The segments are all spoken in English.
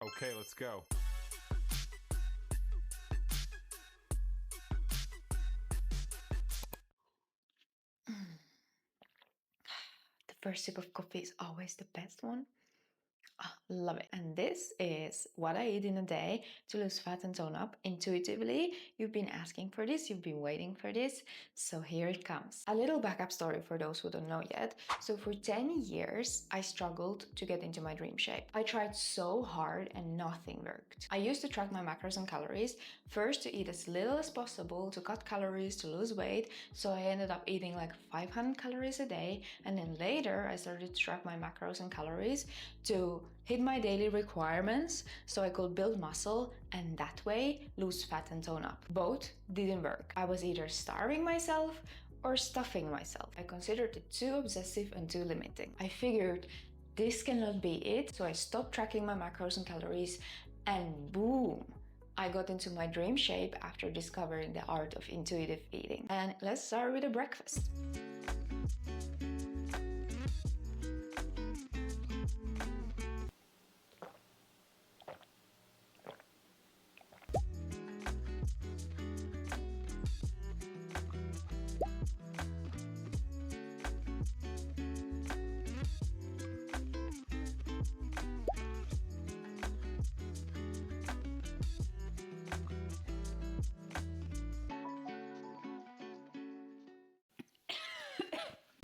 Okay, let's go. The first sip of coffee is always the best one. Love it. And this is what I eat in a day to lose fat and tone up intuitively. You've been asking for this, you've been waiting for this, so here it comes. A little backup story for those who don't know yet. So for 10 years, I struggled to get into my dream shape. I tried so hard and nothing worked. I used to track my macros and calories, first to eat as little as possible to cut calories, to lose weight, so I ended up eating like 500 calories a day, and then later I started to track my macros and calories to hit my daily requirements so I could build muscle and that way lose fat and tone up. Both didn't work. I was either starving myself or stuffing myself. I considered it too obsessive and too limiting. I figured this cannot be it, so I stopped tracking my macros and calories, and boom! I got into my dream shape after discovering the art of intuitive eating. And let's start with a breakfast.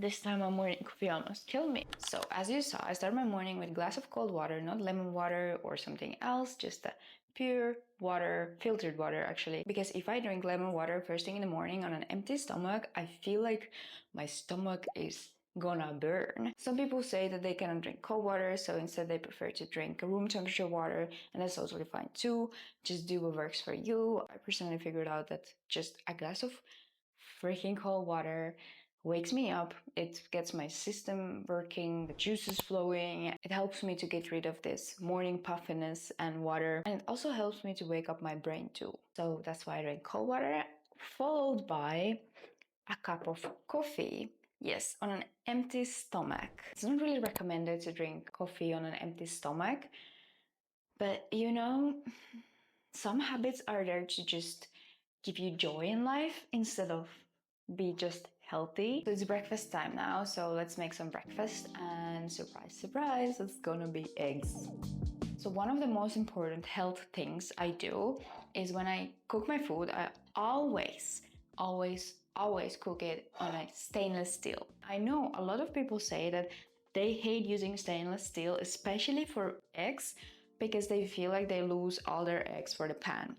This time my morning coffee almost killed me. So as you saw, I start my morning with a glass of cold water, not lemon water or something else, just a pure water, filtered water actually. Because if I drink lemon water first thing in the morning on an empty stomach, I feel like my stomach is gonna burn. Some people say that they cannot drink cold water, so instead they prefer to drink room temperature water, and that's totally fine too. Just do what works for you. I personally figured out that just a glass of freaking cold water wakes me up, it gets my system working, the juices flowing, it helps me to get rid of this morning puffiness and water, and it also helps me to wake up my brain too. So that's why I drink cold water, followed by a cup of coffee. Yes, on an empty stomach. It's not really recommended to drink coffee on an empty stomach, but you know, some habits are there to just give you joy in life instead of be just healthy. So it's breakfast time now, so let's make some breakfast, and surprise, surprise, it's gonna be eggs. So one of the most important health things I do is when I cook my food, I always cook it on a stainless steel. I know a lot of people say that they hate using stainless steel, especially for eggs, because they feel like they lose all their eggs for the pan.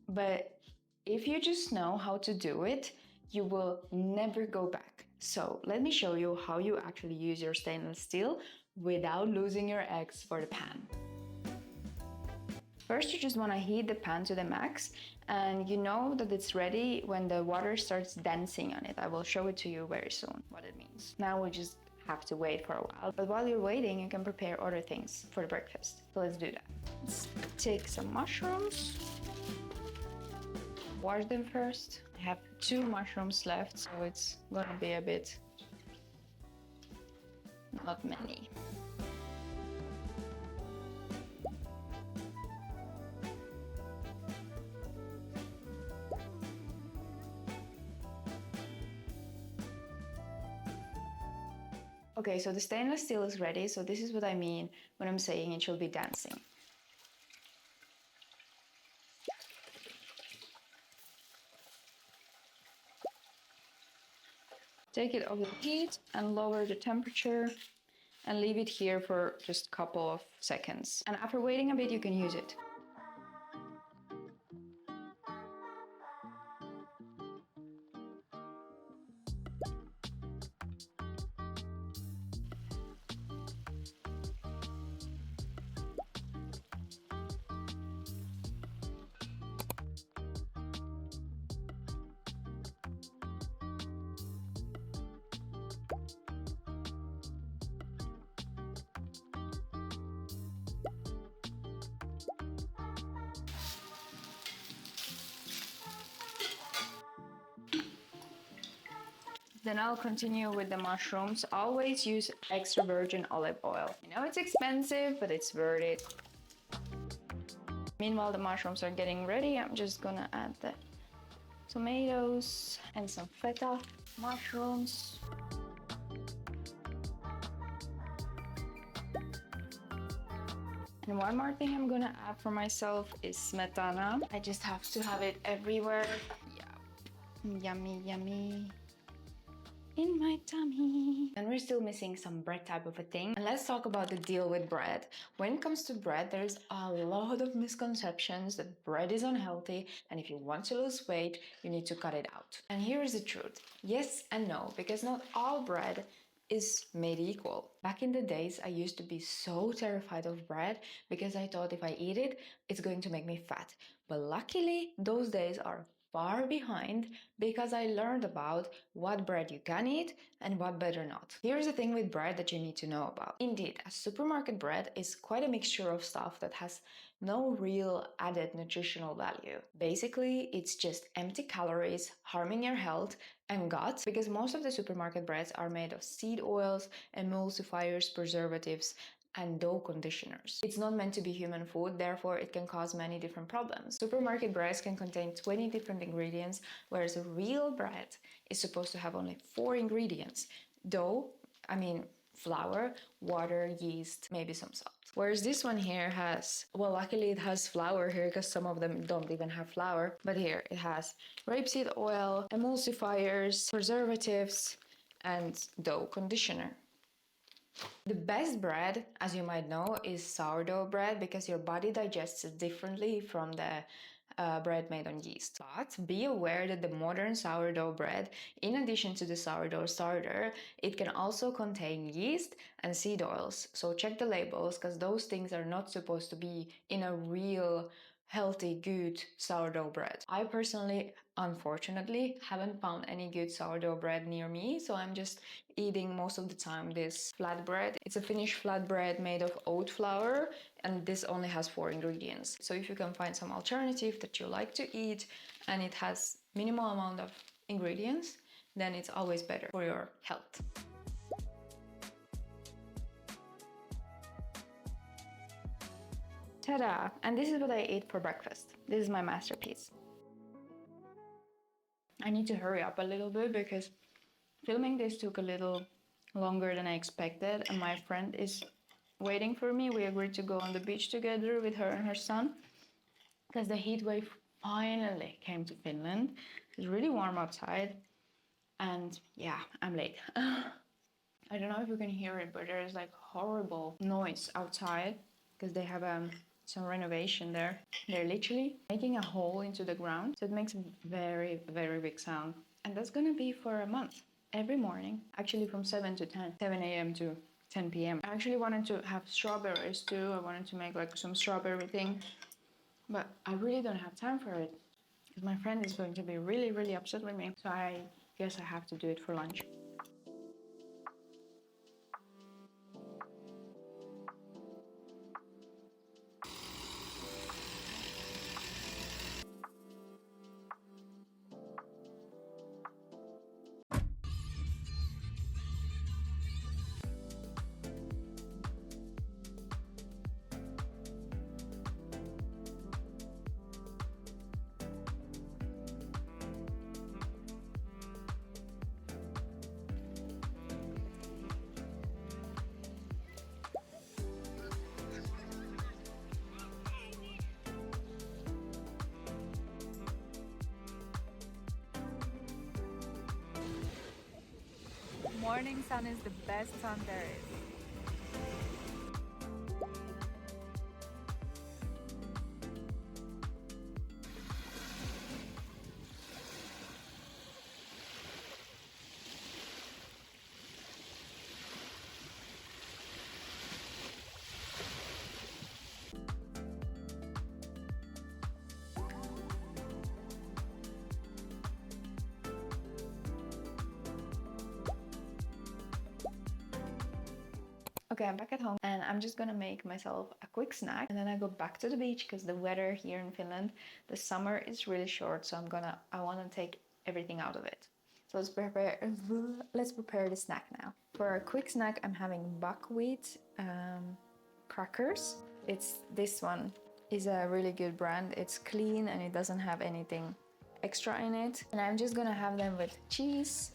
But if you just know how to do it, you will never go back. So let me show you how you actually use your stainless steel without losing your eggs for the pan. First, you just want to heat the pan to the max, and you know that it's ready when the water starts dancing on it. I will show it to you very soon what it means. Now we just have to wait for a while, but while you're waiting, you can prepare other things for the breakfast. So let's do that. Let's take some mushrooms. Wash them first. I have 2 mushrooms left, so it's gonna be a bit, not many. Okay, so the stainless steel is ready, so this is what I mean when I'm saying it should be dancing. Take it off the heat and lower the temperature and leave it here for just a couple of seconds. And after waiting a bit, you can use it. Then I'll continue with the mushrooms. Always use extra virgin olive oil. I know it's expensive, but it's worth it. Meanwhile, the mushrooms are getting ready. I'm just gonna add the tomatoes and some feta, mushrooms. And one more thing I'm gonna add for myself is smetana. I just have to have it everywhere. Yeah, yummy, yummy. In my tummy. And we're still missing some bread type of a thing. And let's talk about the deal with bread. When it comes to bread, there's a lot of misconceptions that bread is unhealthy, and if you want to lose weight, you need to cut it out. And here is the truth. Yes and no, because not all bread is made equal. Back in the days, I used to be so terrified of bread because I thought if I eat it, it's going to make me fat. But luckily, those days are far behind because I learned about what bread you can eat and what better not. Here's the thing with bread that you need to know about. Indeed, a supermarket bread is quite a mixture of stuff that has no real added nutritional value. Basically, it's just empty calories, harming your health and gut, because most of the supermarket breads are made of seed oils, emulsifiers, preservatives, and dough conditioners. It's not meant to be human food, therefore it can cause many different problems. Supermarket breads can contain 20 different ingredients, whereas a real bread is supposed to have only 4 ingredients. Flour, water, yeast, maybe some salt. Whereas this one here has, well, luckily it has flour here because some of them don't even have flour. But here it has rapeseed oil, emulsifiers, preservatives, and dough conditioner. The best bread, as you might know, is sourdough bread because your body digests it differently from the bread made on yeast. But be aware that the modern sourdough bread, in addition to the sourdough starter, it can also contain yeast and seed oils. So check the labels because those things are not supposed to be in a real healthy, good sourdough bread. I personally, unfortunately, haven't found any good sourdough bread near me, so I'm just eating most of the time this flatbread. It's a Finnish flatbread made of oat flour, and this only has 4 ingredients. So if you can find some alternative that you like to eat and it has minimal amount of ingredients, then it's always better for your health. Ta-da! And this is what I ate for breakfast. This is my masterpiece. I need to hurry up a little bit because filming this took a little longer than I expected, and my friend is waiting for me. We agreed to go on the beach together with her and her son because the heat wave finally came to Finland. It's really warm outside, and yeah, I'm late. I don't know if you can hear it, but there is like horrible noise outside because they have some renovation there. They're literally making a hole into the ground, so it makes a very, very big sound. And that's gonna be for a month. Every morning, actually from 7 to 10, 7 a.m. to 10 p.m. I actually wanted to have strawberries too. I wanted to make like some strawberry thing, but I really don't have time for it because my friend is going to be really, really upset with me. So I guess I have to do it for lunch. Morning sun is the best sun there is. Okay, I'm back at home and I'm just gonna make myself a quick snack and then I go back to the beach because the weather here in Finland, the summer is really short, so I want to take everything out of it. So let's prepare the snack now. For a quick snack, I'm having buckwheat crackers. It's this one is a really good brand. It's clean and it doesn't have anything extra in it. And I'm just gonna have them with cheese.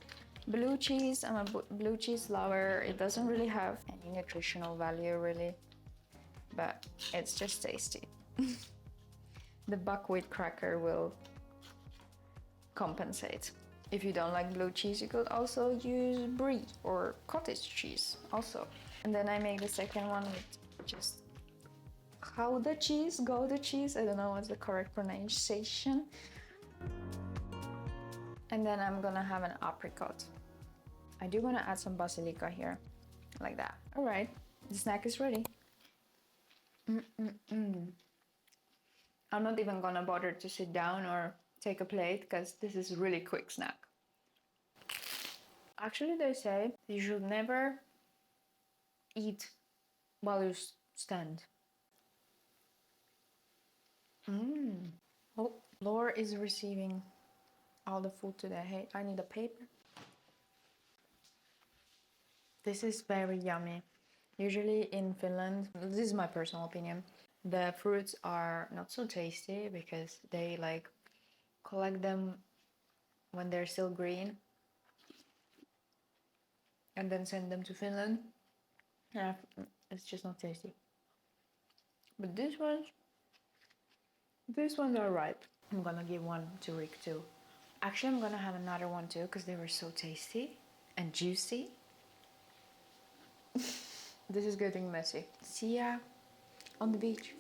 Blue cheese, I'm a blue cheese lover. It doesn't really have any nutritional value really, but it's just tasty. The buckwheat cracker will compensate. If you don't like blue cheese, you could also use brie or cottage cheese also. And then I make the second one with just Gouda cheese, Gouda cheese, I don't know what's the correct pronunciation. And then I'm gonna have an apricot. I do wanna add some basilica here, like that. All right, the snack is ready. I'm not even gonna bother to sit down or take a plate because this is really quick snack. Actually, they say you should never eat while you stand. Oh, Laura is receiving all the food today. Hey, I need a paper. This is very yummy. Usually in Finland, this is my personal opinion, the fruits are not so tasty because they like collect them when they're still green and then send them to Finland. Yeah, it's just not tasty. But these ones are ripe. I'm gonna give one to Rick too. Actually, I'm gonna have another one too because they were so tasty and juicy. This is getting messy. See ya on the beach.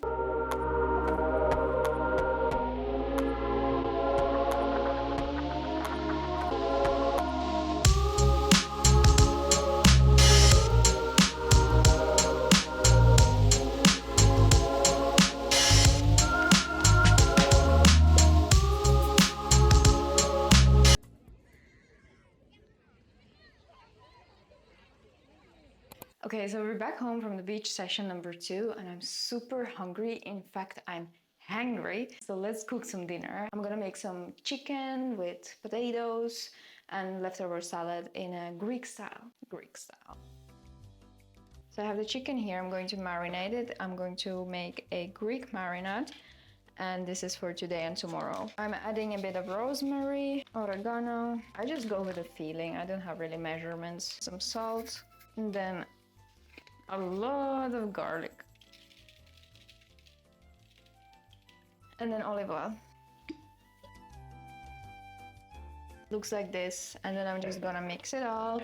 Okay, so we're back home from the beach session number 2 and I'm super hungry. In fact, I'm hangry. So let's cook some dinner. I'm gonna make some chicken with potatoes and leftover salad in a Greek style. So I have the chicken here. I'm going to marinate it. I'm going to make a Greek marinade. And this is for today and tomorrow. I'm adding a bit of rosemary, oregano. I just go with the feeling. I don't have really measurements. Some salt, and then a lot of garlic. And then olive oil. Looks like this, and then I'm just gonna mix it all.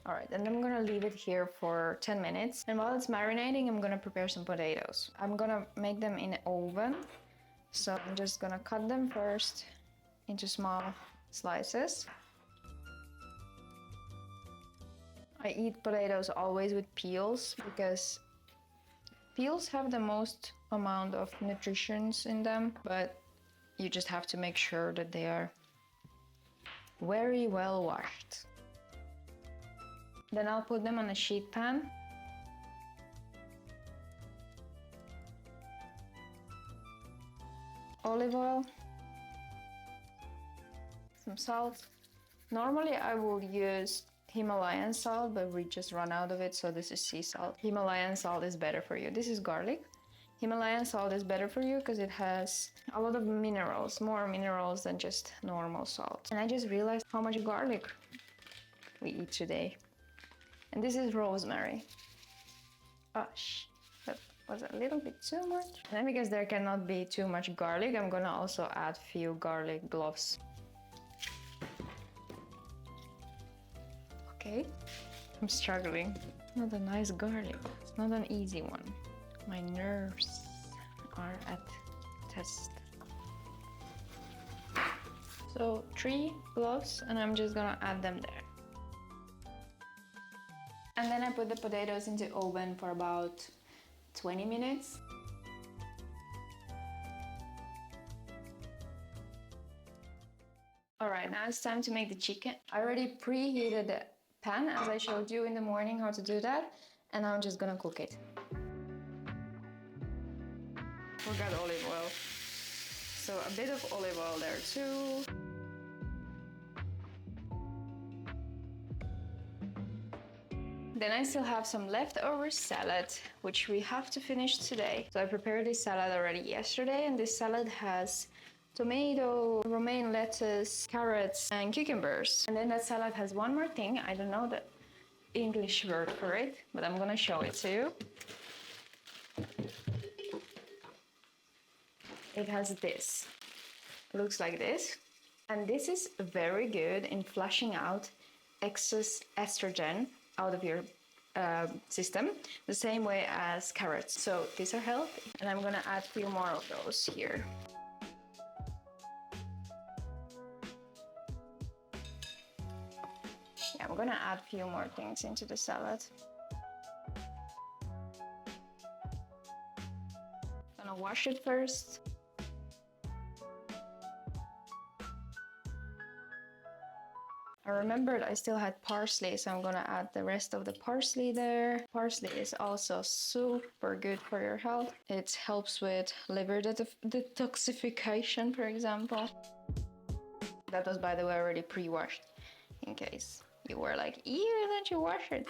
All right, and I'm gonna leave it here for 10 minutes. And while it's marinating, I'm gonna prepare some potatoes. I'm gonna make them in the oven. So I'm just gonna cut them first into small slices. I eat potatoes always with peels because peels have the most amount of nutrients in them, but you just have to make sure that they are very well washed. Then I'll put them on a sheet pan. Olive oil, some salt. Normally I would use Himalayan salt, but we just run out of it, so this is sea salt. Himalayan salt is better for you. This is garlic. Himalayan salt is better for you because it has a lot of minerals, more minerals than just normal salt. And I just realized how much garlic we eat today. And this is rosemary. Gosh, that was a little bit too much. And then because there cannot be too much garlic, I'm gonna also add a few garlic cloves. Okay, I'm struggling. Not a nice garlic. It's not an easy one. My nerves are at test. So 3 cloves, and I'm just gonna add them there. And then I put the potatoes into the oven for about 20 minutes. All right, now it's time to make the chicken. I already preheated the pan as I showed you in the morning how to do that, and I'm just gonna cook it. Forgot olive oil. So a bit of olive oil there too. Then I still have some leftover salad, which we have to finish today. So I prepared this salad already yesterday, and this salad has tomato, romaine lettuce, carrots, and cucumbers. And then that salad has one more thing. I don't know the English word for it, but I'm gonna show it to you. It has this. It looks like this. And this is very good in flushing out excess estrogen out of your system, the same way as carrots. So these are healthy. And I'm gonna add a few more of those here. Yeah, I'm gonna add a few more things into the salad. Gonna wash it first. I remembered I still had parsley, so I'm gonna add the rest of the parsley there. Parsley is also super good for your health. It helps with liver detoxification, for example. That was, by the way, already pre-washed, in case you were like, ew, don't you wash it?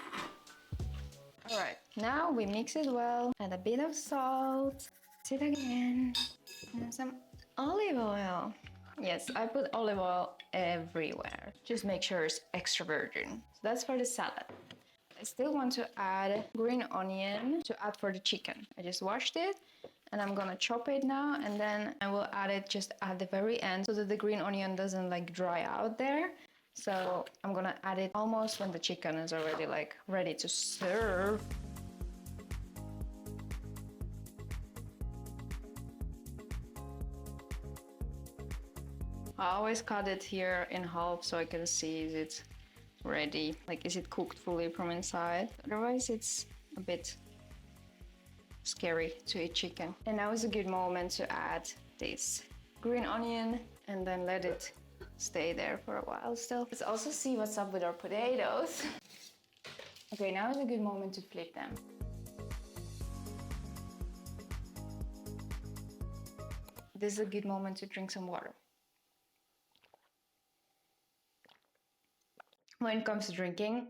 All right, now we mix it well. Add a bit of salt. Mix it again. And some olive oil. Yes, I put olive oil everywhere. Just make sure it's extra virgin. So that's for the salad. I still want to add green onion to add for the chicken. I just washed it and I'm gonna chop it now, and then I will add it just at the very end so that the green onion doesn't like dry out there. So I'm gonna add it almost when the chicken is already like ready to serve. I always cut it here in half so I can see is it ready, like is it cooked fully from inside. Otherwise it's a bit scary to eat chicken. And now is a good moment to add this green onion and then let it stay there for a while still. Let's also see what's up with our potatoes. Okay, now is a good moment to flip them. This is a good moment to drink some water. When it comes to drinking,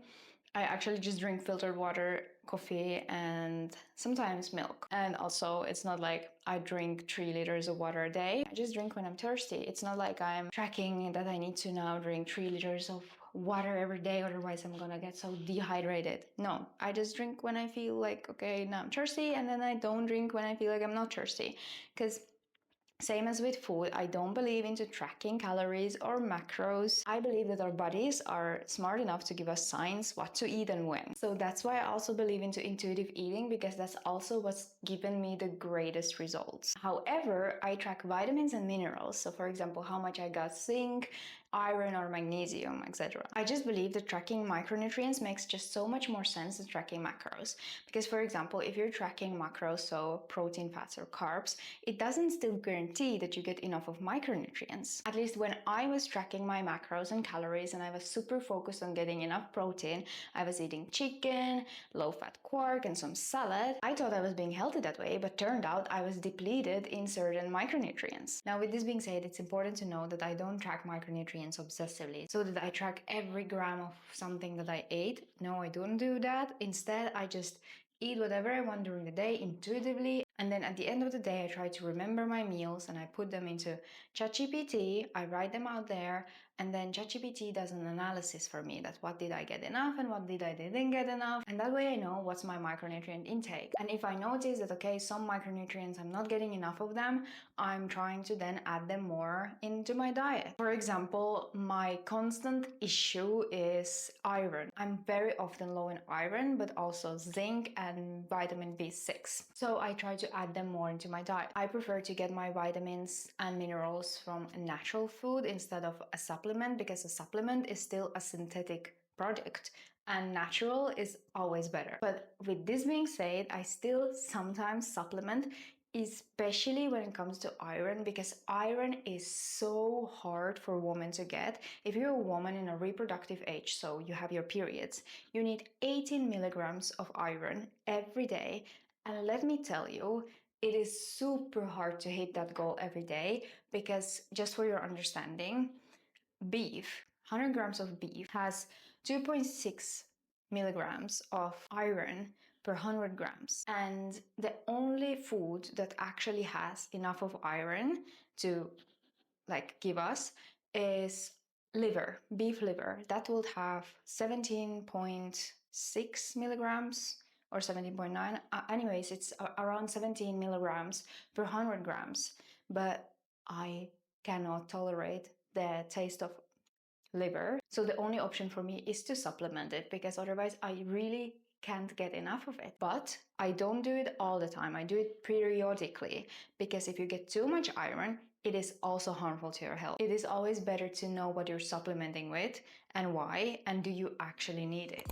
I actually just drink filtered water, coffee, and sometimes milk. And also, it's not like I drink 3 liters of water a day. I just drink when I'm thirsty. It's not like I'm tracking that I need to now drink 3 liters of water every day, otherwise I'm gonna get so dehydrated. No, I just drink when I feel like, okay, now I'm thirsty, and then I don't drink when I feel like I'm not thirsty. Because same as with food, I don't believe into tracking calories or macros. I believe that our bodies are smart enough to give us signs what to eat and when. So that's why I also believe into intuitive eating, because that's also what's given me the greatest results. However, I track vitamins and minerals. So for example, how much I got zinc, iron or magnesium, etc. I just believe that tracking micronutrients makes just so much more sense than tracking macros. Because for example, if you're tracking macros, so protein, fats or carbs, it doesn't still guarantee that you get enough of micronutrients. At least when I was tracking my macros and calories and I was super focused on getting enough protein, I was eating chicken, low-fat quark and some salad. I thought I was being healthy that way, but turned out I was depleted in certain micronutrients. Now with this being said, it's important to know that I don't track micronutrients obsessively, so that I track every gram of something that I ate. No, I don't do that. Instead, I just eat whatever I want during the day intuitively, and then at the end of the day I try to remember my meals and I put them into ChatGPT. I write them out there, and then ChatGPT does an analysis for me that what did I get enough and what did I didn't get enough, and that way I know what's my micronutrient intake. And if I notice that okay, some micronutrients I'm not getting enough of them, I'm trying to then add them more into my diet. For example, my constant issue is iron. I'm very often low in iron, but also zinc and vitamin B6. So I try to add them more into my diet. I prefer to get my vitamins and minerals from a natural food instead of a supplement, because a supplement is still a synthetic product and natural is always better. But with this being said, I still sometimes supplement, especially when it comes to iron, because iron is so hard for women to get. If you're a woman in a reproductive age, so you have your periods, you need 18 milligrams of iron every day. And let me tell you, it is super hard to hit that goal every day, because just for your understanding, beef, 100 grams of beef has 2.6 milligrams of iron per 100 grams. And the only food that actually has enough of iron to like give us is liver, beef liver. That would have 17.6 milligrams or 17.9. Anyways, it's around 17 milligrams per 100 grams. But I cannot tolerate the taste of liver. So the only option for me is to supplement it, because otherwise I really can't get enough of it. But I don't do it all the time. I do it periodically, because if you get too much iron, it is also harmful to your health. It is always better to know what you're supplementing with and why, and do you actually need it.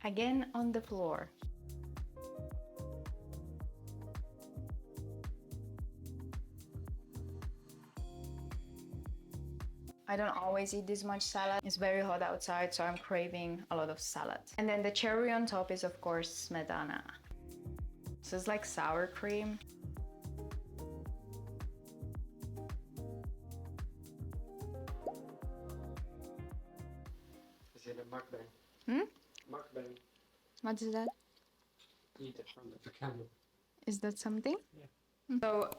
Again on the floor. I don't always eat this much salad. It's very hot outside, so I'm craving a lot of salad. And then the cherry on top is, of course, smetana. So it's like sour cream. Is it a mukbang? Mukbang. What is that? Eat it from the camera. Is that something? Yeah. So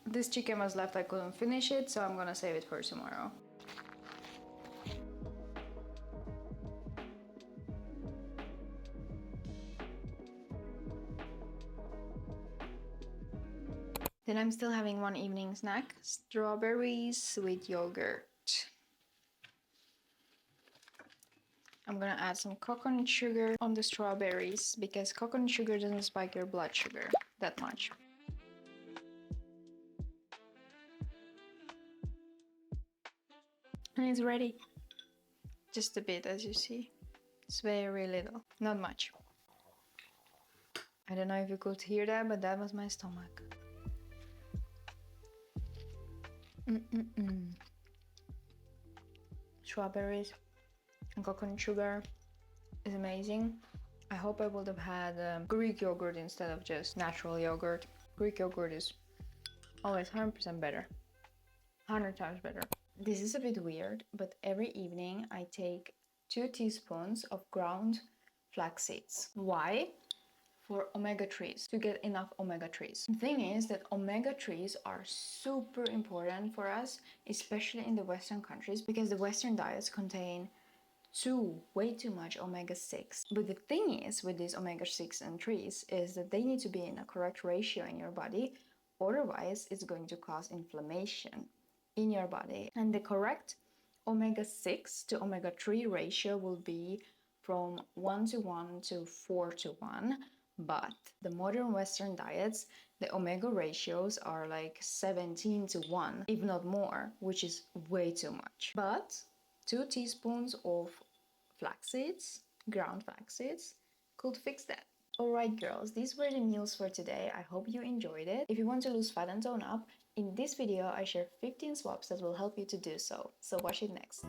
this chicken was left, I couldn't finish it, so I'm gonna save it for tomorrow. Then I'm still having one evening snack, strawberries with yogurt. I'm gonna add some coconut sugar on the strawberries, because coconut sugar doesn't spike your blood sugar that much. And it's ready. Just a bit, as you see. It's very little, not much. I don't know if you could hear that, but that was my stomach. Strawberries and coconut sugar is amazing. I hope I would have had Greek yogurt instead of just natural yogurt. Greek yogurt is always 100% better. 100 times better. This is a bit weird, but every evening I take 2 teaspoons of ground flax seeds. Why? For omega-3s, to get enough omega-3s. The thing is that omega-3s are super important for us, especially in the Western countries, because the Western diets contain way too much omega-6. But the thing is with these omega-6 and 3s is that they need to be in a correct ratio in your body, otherwise it's going to cause inflammation in your body. And the correct omega-6 to omega-3 ratio will be from 1:1 to 4:1. But the modern Western diets, the omega ratios are like 17:1, if not more, which is way too much. But 2 teaspoons of flax seeds, ground flax seeds, could fix that. Alright girls, these were the meals for today. I hope you enjoyed it. If you want to lose fat and tone up, in this video I share 15 swaps that will help you to do so. So watch it next.